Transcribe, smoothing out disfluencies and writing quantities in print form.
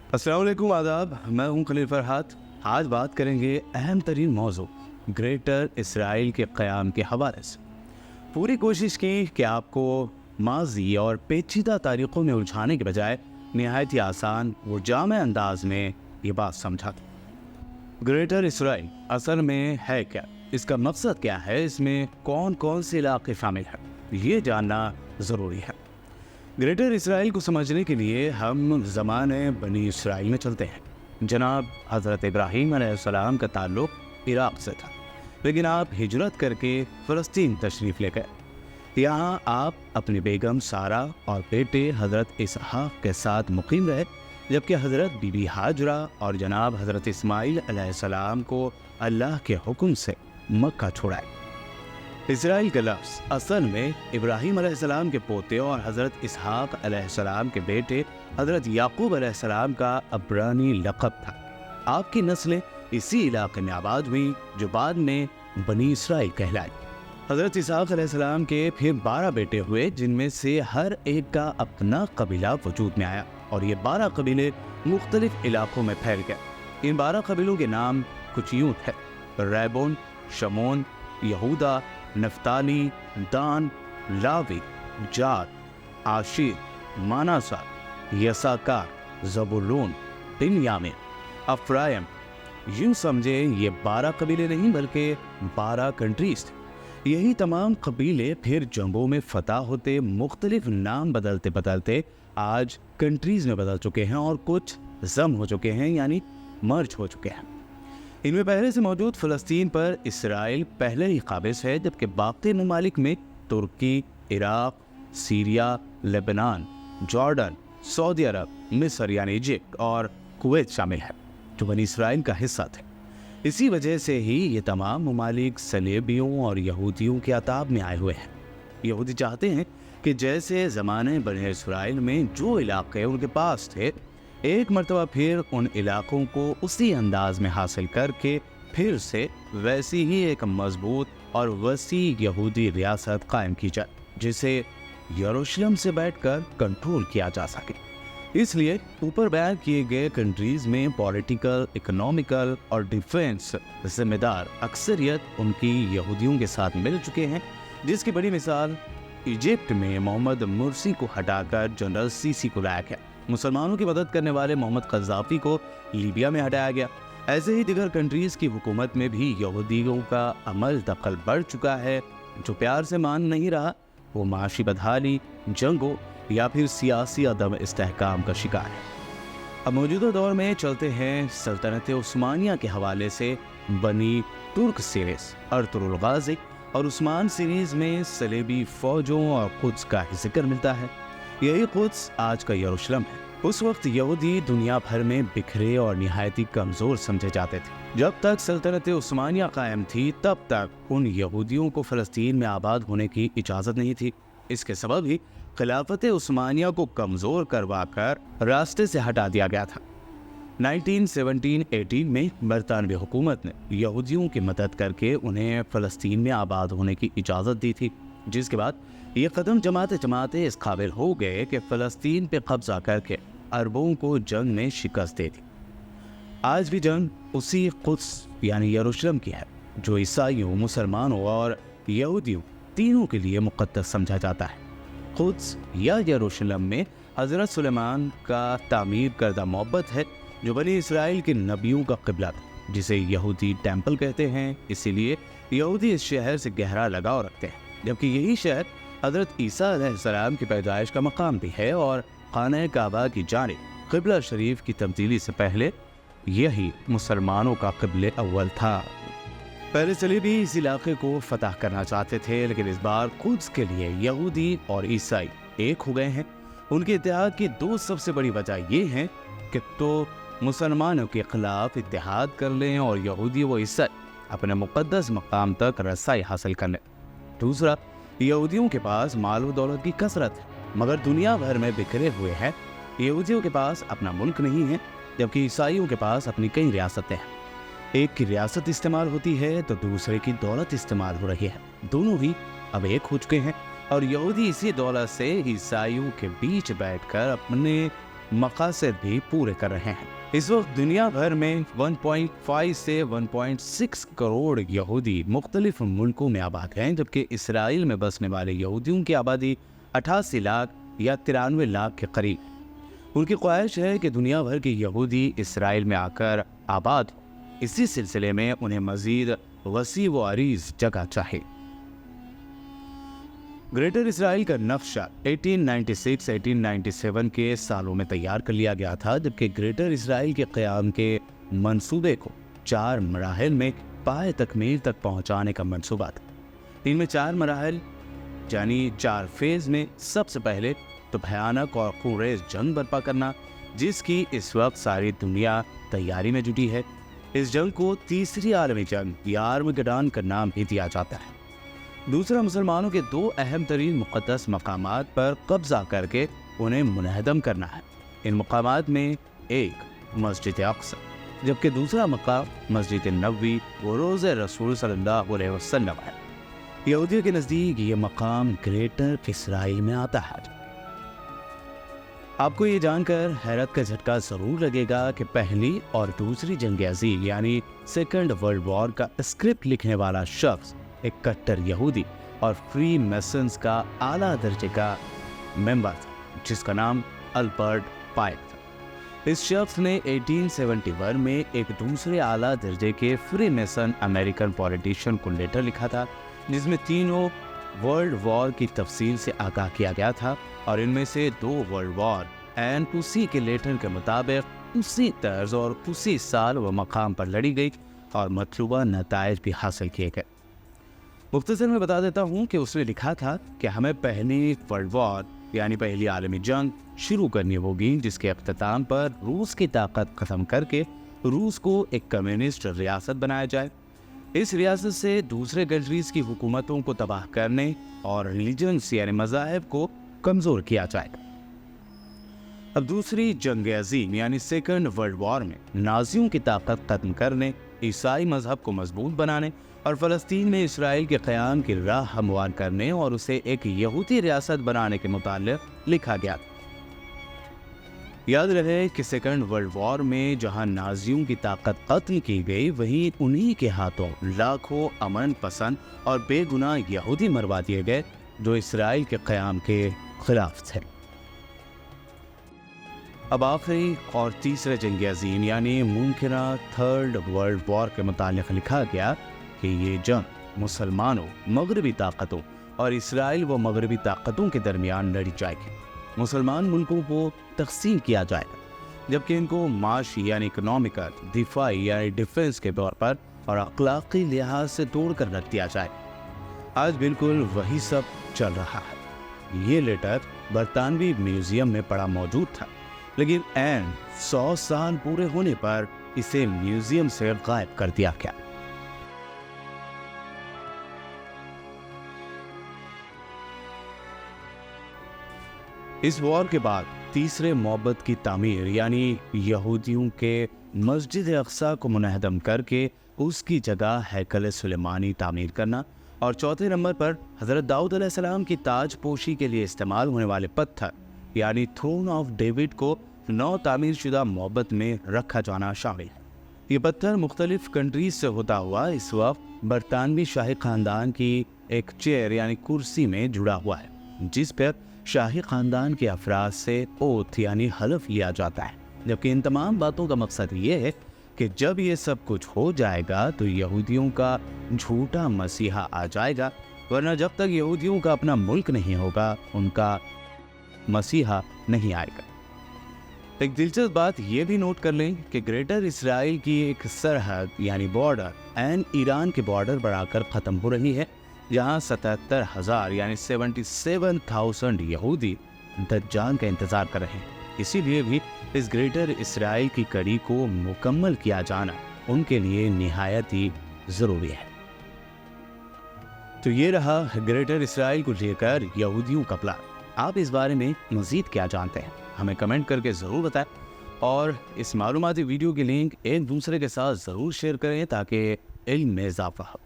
अस्सलाम वालेकुम, आदाब। मैं हूं खलील फरहाद। आज बात करेंगे अहम तरीन मौजू ग्रेटर इसराइल के क़याम के हवाले से। पूरी कोशिश की कि आपको माजी और पेचीदा तारीख़ों में उलझाने के बजाय नहायत ही आसान और जामे अंदाज में ये बात समझा दूँ। ग्रेटर इसराइल असल में है क्या, इसका मकसद क्या है, इसमें कौन कौन से इलाके शामिल हैं, ये जानना ज़रूरी है। ग्रेटर इसराइल को समझने के लिए हम ज़माने बनी इसराइल में चलते हैं। जनाब हज़रत इब्राहीम अलैहिस्सलाम का ताल्लुक़ इराक़ से था, लेकिन आप हिजरत करके फ़लस्तीन तशरीफ़ ले गए। यहाँ आप अपनी बेगम सारा और बेटे हज़रत इसहाक़ के साथ मुक़ीम रहे, जबकि हज़रत बीबी हाजरा और जनाब हज़रत इस्माईल अलैहिस्सलाम को अल्लाह के हुक्म से मक्का छोड़ाए। इसराइल का लफ्ज़ असल में इब्राहीम अलैहिस्सलाम के पोते और हज़रत इसहाक़ अलैहिस्सलाम के बेटे हज़रत याक़ूब अलैहिस्सलाम का अब्रानी लक़ब था। आपकी नस्लें इसी इलाके में आबाद हुई जो बाद में बनी इसराइल कहलाई। हज़रत इसहाक़ अलैहिस्सलाम के फिर 12 बेटे हुए, जिनमें से हर एक का अपना कबीला वजूद में आया और ये 12 कबीले मुख्तलिफ इलाक़ों में फैल गए। इन 12 कबीलों के नाम कुछ यूँ थे: रैबोन, शमोन, यहूदा, नफ्ताली, दान, लावी, जाद, आशीर, मानासा, यसाकार, ज़बूलून, बिन्यामीन, अफ़राइम। यूँ समझे ये 12 कबीले नहीं बल्कि 12 कंट्रीज थे। यही तमाम कबीले फिर जंगों में फतह होते मुख्तलिफ नाम बदलते बदलते आज कंट्रीज़ में बदल चुके हैं और कुछ ज़म हो चुके हैं, यानी मर्ज हो चुके हैं। इनमें पहले से मौजूद फ़लस्तीन पर इसराइल पहले ही काबिज़ है, जबकि बाकी ममालिक में Turkey, Iraq, Syria, Lebanon, Jordan, Saudi Arab, मिस्र यानी इजिप्ट और कुवैत शामिल है, जो बनी इसराइल का हिस्सा थे। इसी वजह से ही ये तमाम ममालिक सलेबियों और यहूदियों के अताब में आए हुए हैं। यहूदी चाहते हैं कि जैसे ज़माने बने इसराइल में जो इलाके उनके पास थे, एक मरतबा फिर उन इलाकों को उसी अंदाज में हासिल करके फिर से वैसी ही एक मजबूत और वसी यहूदी रियासत कायम की जाए, जिसे यरूशलेम से बैठकर कंट्रोल किया जा सके। इसलिए ऊपर बयान किए गए कंट्रीज में पॉलिटिकल, इकोनॉमिकल और डिफेंस जिम्मेदार अक्सरियत उनकी यहूदियों के साथ मिल चुके हैं, जिसकी बड़ी मिसाल इजिप्ट में मोहम्मद मुर्सी को हटाकर जनरल सीसी को लाया गया। मुसलमानों की मदद करने वाले मोहम्मद क़ज़्ज़ाफ़ी को लीबिया में हटाया गया। ऐसे ही दीगर कंट्रीज़ की हुकूमत में भी यहूदियों का अमल दखल बढ़ चुका है। जो प्यार से मान नहीं रहा, वो माशी बदहाली, जंगों या फिर सियासी अदम इस्तेहकाम का शिकार है। अब मौजूदा दौर में चलते हैं सल्तनत उस्मानिया के हवाले से बनी तुर्क सीरीज़ अर्तुगरुल गाज़ी और उस्मान सीरीज़ में सलेबी फ़ौजों और कुद्स का जिक्र मिलता है। यही कुद्स आज का यरूशलेम है। उस वक्त यहूदी दुनिया भर में बिखरे और निहायती कमज़ोर समझे जाते थे। जब तक सल्तनत उस्मानिया कायम थी, तब तक उन यहूदियों को फ़लस्तीन में आबाद होने की इजाज़त नहीं थी। इसके सबब ही खिलाफत उस्मानिया को कमज़ोर करवा कर रास्ते से हटा दिया गया था। 1917-18 में बरतानवी हुकूमत ने यहूदियों की मदद करके उन्हें फ़लस्तीन में आबाद होने की इजाज़त दी थी, जिसके बाद ये कदम जमाते जमाते इस काबिल हो गए कि फ़लस्तीन पे कब्ज़ा करके अरबों को जंग में शिकस्त दे दी। आज भी जंग उसी कुद्स यानी यरूशलेम की है, जो ईसाइयों, मुसलमानों और यहूदियों तीनों के लिए मुक़द्दस समझा जाता है। कुद्स या यरूशलेम में हज़रत सुलेमान का तामीर करदा मोहब्बत है, जो बनी इसराइल के नबियों का क़िबला था, जिसे यहूदी टेम्पल कहते हैं। इसीलिए यहूदी इस शहर से गहरा लगाव रखते हैं, जबकि यही शहर हज़रत ईसा अलैहिस्सलाम की पैदाइश का मकाम भी है और खाना काबा की जानिब क़िबला शरीफ की तब्दीली से पहले यही मुसलमानों का क़िबले अव्वल था। पहले सलीबी इस इलाके को फतह करना चाहते थे, लेकिन इस बार कुद्स के लिए यहूदी और ईसाई एक हो गए हैं। उनके इत्तेहाद की दो सबसे बड़ी वजह ये हैं कि तो मुसलमानों के खिलाफ इत्तेहाद कर लें और यहूदी व ईसाई अपने मुक़द्दस मकाम तक रसाई हासिल कर लें। दूसरा, यहूदियों के पास माल व दौलत की कसरत है, मगर दुनिया भर में बिखरे हुए हैं। यहूदियों के पास अपना मुल्क नहीं है, जबकि ईसाइयों के पास अपनी कई रियासतें हैं। एक की रियासत इस्तेमाल होती है तो दूसरे की दौलत इस्तेमाल हो रही है। दोनों ही अब एक हो चुके हैं اور یہودی اسی دولت سے عیسائیوں کے بیچ بیٹھ کر اپنے مقاصد بھی پورے کر رہے ہیں۔ اس وقت دنیا بھر میں 1.5 سے 1.6 کروڑ یہودی مختلف ملکوں میں آباد ہیں، جبکہ اسرائیل میں بسنے والے یہودیوں کی آبادی 88 لاکھ یا 93 لاکھ کے قریب۔ ان کی خواہش ہے کہ دنیا بھر کے یہودی اسرائیل میں آ کر آباد ہو۔ اسی سلسلے میں انہیں مزید وسیع و عریض جگہ چاہیے۔ گریٹر اسرائیل کا نقشہ 1896-1897 کے سالوں میں تیار کر لیا گیا تھا، جبکہ گریٹر اسرائیل کے قیام کے منصوبے کو 4 مراحل میں پائے تکمیل تک پہنچانے کا منصوبہ تھا۔ ان میں 4 مراحل یعنی 4 فیز میں سب سے پہلے تو بھیانک اور خونریز جنگ برپا کرنا، جس کی اس وقت ساری دنیا تیاری میں جٹی ہے۔ اس جنگ کو تیسری عالمی جنگ یا آرمگڈان کا نام بھی دیا جاتا ہے۔ دوسرا، مسلمانوں کے 2 اہم ترین مقدس مقامات پر قبضہ کر کے انہیں منہدم کرنا ہے۔ ان مقامات میں ایک مسجد اقصی، جبکہ دوسرا مقام مسجد نبوی و روضہ رسول صلی اللہ علیہ وسلم ہے۔ یہودیوں کے نزدیک یہ مقام گریٹر اسرائیل میں آتا ہے۔ آپ کو یہ جان کر حیرت کا جھٹکا ضرور لگے گا کہ پہلی اور دوسری جنگ عظیم یعنی سیکنڈ ورلڈ وار کا اسکرپٹ لکھنے والا شخص ایک کٹر یہودی اور فری میسنز کا اعلیٰ درجے کا ممبر تھا، جس کا نام البرٹ پائپ تھا۔ اس شخص نے 1871 میں ایک دوسرے اعلیٰ درجے کے فری میسن امریکن پولیٹیشین کو لیٹر لکھا تھا، جس میں تینوں ورلڈ وار کی تفصیل سے آگاہ کیا گیا تھا، اور ان میں سے 2 ورلڈ وار اسی کے لیٹر کے مطابق اسی طرز اور اسی سال و مقام پر لڑی گئی اور مطلوبہ نتائج بھی حاصل کیے گئے۔ مختصر میں بتا دیتا ہوں کہ اس نے لکھا تھا کہ ہمیں پہلی ورلڈ وار یعنی پہلی عالمی جنگ شروع کرنی ہوگی، جس کے اختتام پر روس کی طاقت ختم کر کے روس کو ایک کمیونسٹ ریاست بنایا جائے۔ اس ریاست سے دوسرے کنٹریز کی حکومتوں کو تباہ کرنے اور ریلیجنز یعنی مذاہب کو کمزور کیا جائے گا۔ اب دوسری جنگ عظیم یعنی سیکنڈ ورلڈ وار میں نازیوں کی طاقت ختم کرنے، عیسائی مذہب کو مضبوط بنانے اور فلسطین میں اسرائیل کے قیام کی راہ ہموار کرنے اور اسے ایک یہودی ریاست بنانے کے متعلق لکھا گیا تھا۔ یاد رہے کہ سیکنڈ ورلڈ وار میں جہاں نازیوں کی طاقت ختم کی گئی، وہیں انہی کے ہاتھوں لاکھوں امن پسند اور بے گناہ یہودی مروا دیے گئے جو اسرائیل کے قیام کے خلاف تھے۔ اب آخری اور تیسرے جنگ عظیم یعنی ممکنہ تھرڈ ورلڈ وار کے متعلق لکھا گیا کہ یہ جنگ مسلمانوں، مغربی طاقتوں اور اسرائیل و مغربی طاقتوں کے درمیان لڑی جائے گی۔ مسلمان ملکوں کو تقسیم کیا جائے گا، جبکہ ان کو معاشی یعنی اکنامیکل، دفاعی یعنی ڈیفنس کے طور پر اور اخلاقی لحاظ سے توڑ کر رکھ دیا جائے گا۔ آج بالکل وہی سب چل رہا ہے۔ یہ لیٹر برطانوی میوزیم میں پڑا موجود تھا، لیکن 100 سال پورے ہونے پر اسے میوزیم سے غائب کر دیا گیا۔ اس وار کے بعد تیسرے محبت کی تعمیر یعنی یہودیوں کے مسجد اقصی کو منہدم کر کے اس کی جگہ ہیکل سلیمانی تعمیر کرنا، اور چوتھے نمبر پر حضرت داؤد علیہ السلام کی تاج پوشی کے لیے استعمال ہونے والے پتھر یعنی تھرون آف ڈیوڈ کو نو تعمیر شدہ محبت میں رکھا جانا شامل ہے۔ یہ پتھر مختلف کنٹریز سے ہوتا ہوا اس وقت برطانوی شاہی خاندان کی ایک چیئر یعنی کرسی میں جڑا ہوا ہے، جس پر شاہی خاندان کے افراد سے اوتھ یعنی حلف لیا جاتا ہے۔ جبکہ ان تمام باتوں کا مقصد یہ ہے کہ جب یہ سب کچھ ہو جائے گا تو یہودیوں کا جھوٹا مسیحا آ جائے گا، ورنہ جب تک یہودیوں کا اپنا ملک نہیں ہوگا ان کا مسیحا نہیں آئے گا۔ ایک دلچسپ بات یہ بھی نوٹ کر لیں کہ گریٹر اسرائیل کی ایک سرحد یعنی بارڈر ایران کے بارڈر پر آ کر ختم ہو رہی ہے، جہاں 77,000 یعنی 77,000 یہودی دجال کا انتظار کر رہے ہیں۔ اسی لیے بھی اس گریٹر اسرائیل کی کڑی کو مکمل کیا جانا ان کے لیے نہایت ہی ضروری ہے۔ تو یہ رہا گریٹر اسرائیل کو لے کر یہودیوں کا پلان۔ آپ اس بارے میں مزید کیا جانتے ہیں؟ ہمیں کمنٹ کر کے ضرور بتائیں، اور اس معلوماتی ویڈیو کی لنک ایک دوسرے کے ساتھ ضرور شیئر کریں تاکہ علم میں اضافہ ہو۔